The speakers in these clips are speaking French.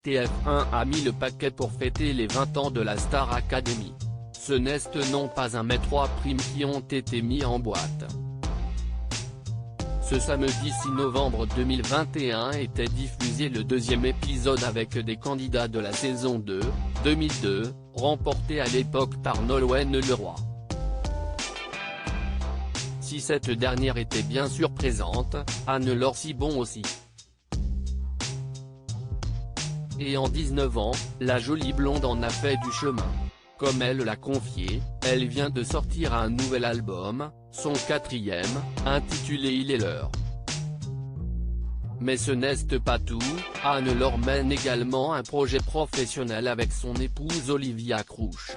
TF1 a mis le paquet pour fêter les 20 ans de la Star Academy. Ce n'est non pas un mais 3 primes qui ont été mis en boîte. Ce samedi 6 novembre 2021 était diffusé le deuxième épisode avec des candidats de la saison 2, 2002, remporté à l'époque par Nolwenn Leroy. Si cette dernière était bien sûr présente, Anne-Laure Cibon aussi. Et en 19 ans, la jolie blonde en a fait du chemin. Comme elle l'a confié, elle vient de sortir un nouvel album, son 4e, intitulé Il est l'heure. Mais ce n'est pas tout, Anne-Laure mène également un projet professionnel avec son épouse Olivia Crouch.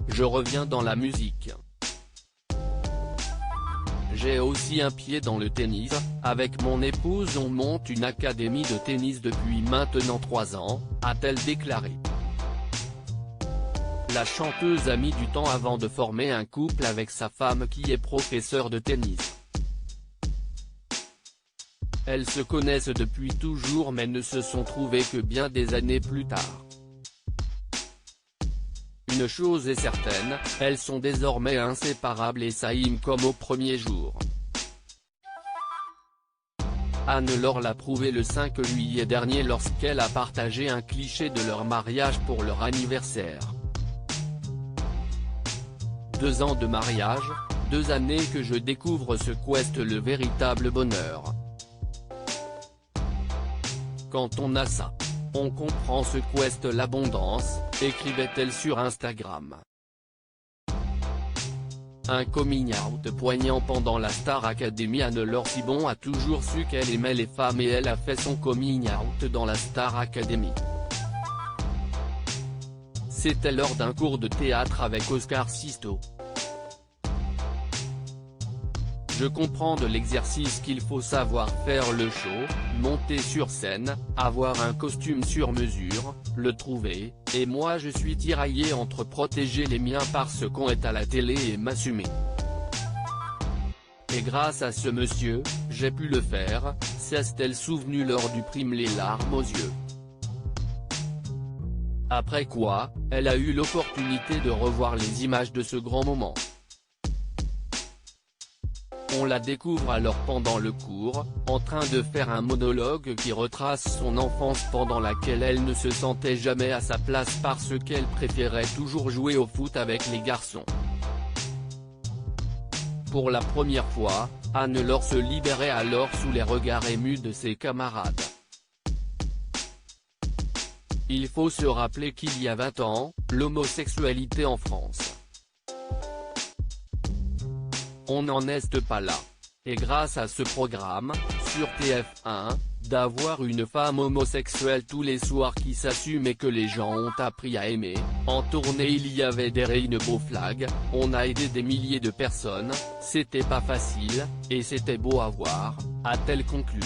Je reviens dans la musique. J'ai aussi un pied dans le tennis, avec mon épouse on monte une académie de tennis depuis maintenant 3 ans, a-t-elle déclaré. La chanteuse a mis du temps avant de former un couple avec sa femme qui est professeure de tennis. Elles se connaissent depuis toujours mais ne se sont trouvées que bien des années plus tard. Une chose est certaine, elles sont désormais inséparables et s'aiment comme au premier jour. Anne-Laure l'a prouvé le 5 juillet dernier lorsqu'elle a partagé un cliché de leur mariage pour leur anniversaire. 2 ans de mariage, 2 années que je découvre ce qu'est le véritable bonheur. Quand on a ça, on comprend ce qu'est l'abondance, écrivait-elle sur Instagram. Un coming out poignant pendant la Star Academy. Anne-Laure Cibon a toujours su qu'elle aimait les femmes et elle a fait son coming out dans la Star Academy. C'était lors d'un cours de théâtre avec Oscar Sisto. Je comprends de l'exercice qu'il faut savoir faire le show, monter sur scène, avoir un costume sur mesure, le trouver, et moi je suis tiraillé entre protéger les miens parce qu'on est à la télé et m'assumer. Et grâce à ce monsieur, j'ai pu le faire, s'est-elle souvenue lors du prime les larmes aux yeux. Après quoi, elle a eu l'opportunité de revoir les images de ce grand moment. On la découvre alors pendant le cours, en train de faire un monologue qui retrace son enfance pendant laquelle elle ne se sentait jamais à sa place parce qu'elle préférait toujours jouer au foot avec les garçons. Pour la première fois, Anne-Laure se libérait alors sous les regards émus de ses camarades. Il faut se rappeler qu'il y a 20 ans, l'homosexualité en France. On n'en est pas là. Et grâce à ce programme, sur TF1, d'avoir une femme homosexuelle tous les soirs qui s'assume et que les gens ont appris à aimer, en tournée il y avait des beaux flags, on a aidé des milliers de personnes, c'était pas facile, et c'était beau à voir, a-t-elle conclu.